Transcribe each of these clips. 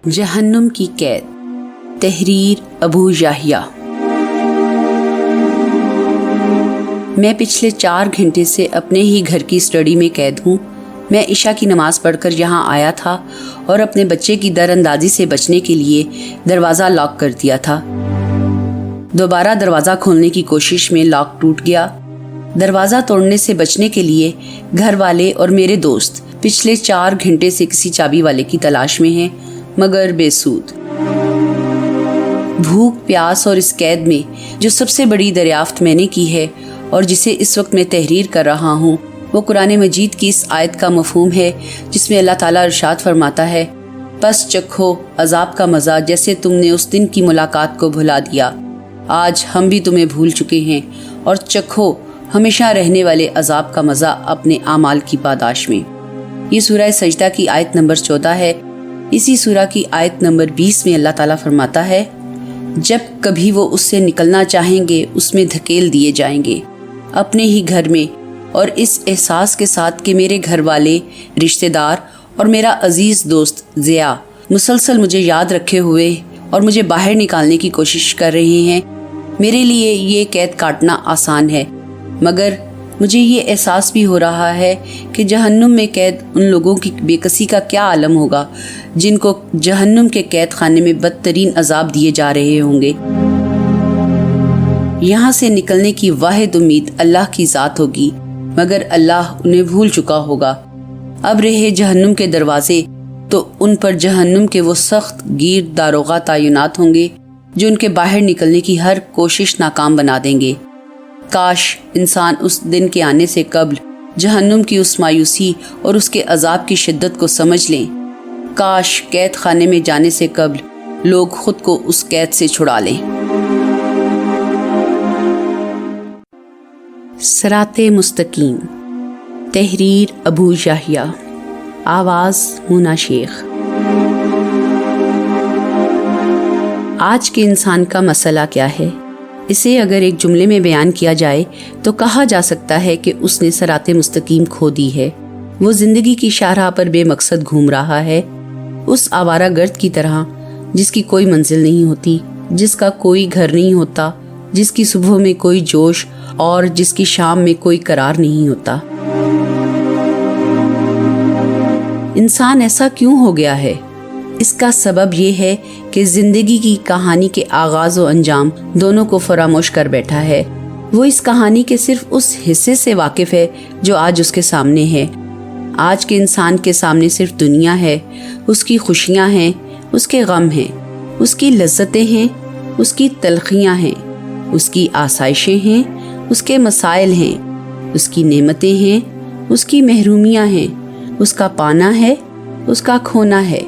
जहन्नुम की कैद, तहरीर अबू याहिया। मैं पिछले 4 घंटे से अपने ही घर की स्टडी में कैद हूँ। मैं इशा की नमाज़ पढ़कर यहाँ आया था और अपने बच्चे की दरअंदाजी से बचने के लिए दरवाज़ा लॉक कर दिया था। दोबारा दरवाज़ा खोलने की कोशिश में लॉक टूट गया। दरवाज़ा तोड़ने से बचने के लिए घर वाले और मेरे दोस्त पिछले 4 घंटे से किसी चाबी वाले की तलाश में हैं, मगर बेसूद। भूख, प्यास और इस कैद में जो सबसे बड़ी दरियाफ्त मैंने की है और जिसे इस वक्त मैं तहरीर कर रहा हूँ, वो कुरान मजीद की इस आयत का मफहूम है जिसमें अल्लाह ताला इरशाद फरमाता है, बस चखो अजाब का मज़ा जैसे तुमने उस दिन की मुलाकात को भुला दिया। आज हम भी तुम्हें भूल चुके हैं और चखो हमेशा रहने वाले अजाब का मज़ा अपने आमाल की पादाश में। ये सूरह सजदा की आयत नंबर 14 है। इसी सूरह की आयत नंबर 20 में अल्लाह ताला फरमाता है, जब कभी वो उससे निकलना चाहेंगे उसमें धकेल दिए जाएंगे, अपने ही घर में, और इस एहसास के साथ कि मेरे घर वाले, रिश्तेदार और मेरा अजीज़ दोस्त ज़िया मुसलसल मुझे याद रखे हुए और मुझे बाहर निकालने की कोशिश कर रहे हैं। मेरे लिए ये कैद काटना आसान है, मगर मुझे ये एहसास भी हो रहा है कि जहन्नुम में कैद उन लोगों की बेकसी का क्या आलम होगा जिनको जहन्नुम के कैद खाने में बदतरीन अजाब दिए जा रहे होंगे। यहाँ से निकलने की वाहिद उम्मीद अल्लाह की ज़ात होगी, मगर अल्लाह उन्हें भूल चुका होगा। अब रहे जहन्नुम के दरवाजे, तो उन पर जहन्नुम के वो सख्त गिर दारोगा तैनात होंगे जो उनके बाहर निकलने की हर कोशिश नाकाम बना देंगे। काश इंसान उस दिन के आने से कब्ल जहन्नुम की उस मायूसी और उसके अजाब की शिद्दत को समझ लें। काश कैद खाने में जाने से कब्ल लोग खुद को उस कैद से छुड़ा लें। सिराते मुस्तकीम, तहरीर अबू याहिया, आवाज़ मुना शेख। आज के इंसान का मसला क्या है? इसे अगर एक जुमले में बयान किया जाए तो कहा जा सकता है कि उसने सिराते मुस्तकीम खो दी है। वो जिंदगी की शाहराह पर बेमकसद घूम रहा है, उस आवारा गर्द की तरह जिसकी कोई मंजिल नहीं होती, जिसका कोई घर नहीं होता, जिसकी सुबह में कोई जोश और जिसकी शाम में कोई करार नहीं होता। इंसान ऐसा क्यों हो गया है? इसका सबब ये है कि जिंदगी की कहानी के आगाज और अंजाम दोनों को फरामोश कर बैठा है। वो इस कहानी के सिर्फ उस हिस्से से वाकिफ है जो आज उसके सामने है। आज के इंसान के सामने सिर्फ दुनिया है, उसकी खुशियाँ हैं, उसके गम हैं, उसकी लज्जतें हैं, उसकी तलखियाँ हैं, उसकी आसाइशें हैं, उसके मसाइल हैं, उसकी नेमतें हैं, उसकी महरूमियाँ हैं, उसका पाना है, उसका खोना है।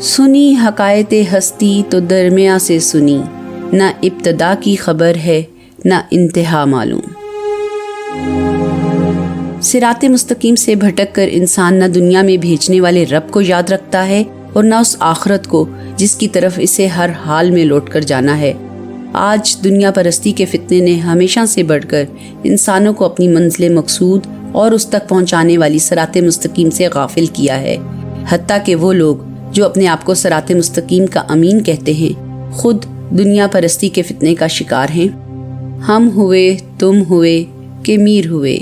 सुनी हकायते हस्ती तो दरमिया से सुनी, ना इब्तदा की खबर है ना इंतहा मालूम। सिराते मुस्तकीम से भटक कर इंसान न दुनिया में भेजने वाले रब को याद रखता है और न उस आखरत को जिसकी तरफ इसे हर हाल में लौट कर जाना है। आज दुनिया परस्ती के फितने ने हमेशा से बढ़कर इंसानों को अपनी मंजिल मकसूद और उस तक पहुंचाने वाली सिराते मुस्तकीम से गाफिल किया है। हत्ता कि वो लोग जो अपने आप को सिराते मुस्तकीम का अमीन कहते हैं, खुद दुनिया परस्ती के फितने का शिकार हैं। हम हुए, तुम हुए कि मीर हुए,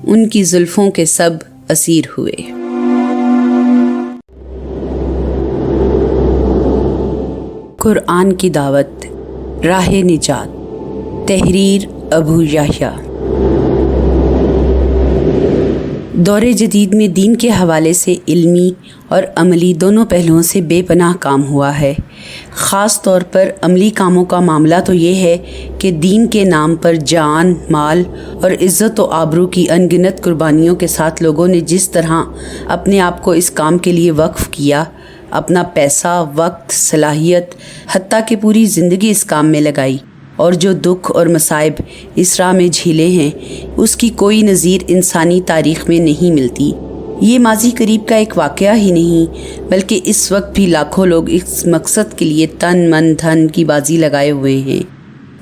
उनकी जुल्फों के सब असीर हुए। कुरान की दावत, राह निजात, तहरीर अबू याहिया। दौरे जदीद में दीन के हवाले से इल्मी और अमली दोनों पहलुओं से बेपनाह काम हुआ है। ख़ास तौर पर अमली कामों का मामला तो ये है कि दीन के नाम पर जान, माल और इज़्ज़त व आबरू की अनगिनत कुर्बानियों के साथ लोगों ने जिस तरह अपने आप को इस काम के लिए वक्फ़ किया, अपना पैसा, वक्त, सलाहियत, हत्ता कि पूरी ज़िंदगी इस काम में लगाई और जो दुख और मसाइब इस राह में झेले हैं, उसकी कोई नज़ीर इंसानी तारीख़ में नहीं मिलती। ये माजी करीब का एक वाक़या ही नहीं, बल्कि इस वक्त भी लाखों लोग इस मकसद के लिए तन मन धन की बाजी लगाए हुए हैं।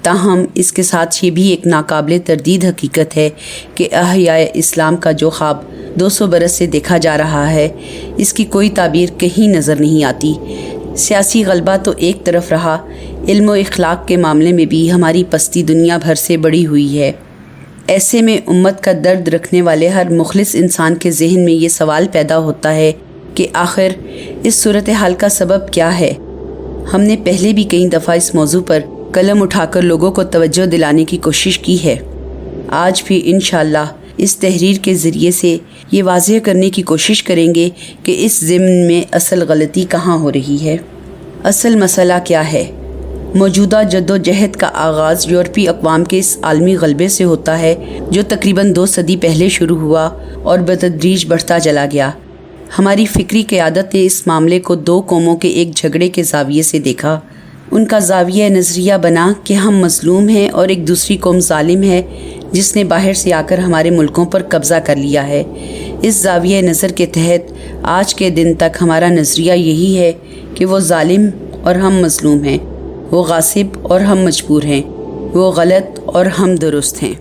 ताहम इसके साथ ये भी एक नाकाबिले तरदीद हकीकत है कि अहयाए इस्लाम का जो ख्वाब 200 बरस से देखा जा रहा है, इसकी कोई ताबीर कहीं नज़र नहीं आती। سیاسی غلبہ تو ایک طرف رہا، علم و اخلاق کے معاملے میں بھی ہماری پستی دنیا بھر سے بڑی ہوئی ہے۔ ایسے میں امت کا درد رکھنے والے ہر مخلص انسان کے ذہن میں یہ سوال پیدا ہوتا ہے کہ آخر اس صورتحال کا سبب کیا ہے؟ ہم نے پہلے بھی کئی دفعہ اس موضوع پر قلم اٹھا کر لوگوں کو توجہ دلانے کی کوشش کی ہے۔ آج بھی انشاءاللہ اس تحریر کے ذریعے سے یہ واضح کرنے کی کوشش کریں گے کہ اس ضمن میں اصل غلطی کہاں ہو رہی ہے۔ اصل مسئلہ کیا ہے؟ موجودہ جد و جہد کا آغاز یورپی اقوام کے اس عالمی غلبے سے ہوتا ہے جو تقریباً 2 صدی پہلے شروع ہوا اور بتدریج بڑھتا چلا گیا۔ ہماری فکری قیادت نے اس معاملے کو 2 قوموں کے ایک جھگڑے کے زاویے سے دیکھا۔ ان کا زاویہ نظریہ بنا کہ ہم مظلوم ہیں اور ایک دوسری قوم ظالم ہے جس نے باہر سے آ کر ہمارے ملکوں پر قبضہ کر لیا ہے۔ اس زاویہ نظر کے تحت آج کے دن تک ہمارا نظریہ یہی ہے کہ وہ ظالم اور ہم مظلوم ہیں، وہ غاصب اور ہم مجبور ہیں، وہ غلط اور ہم درست ہیں۔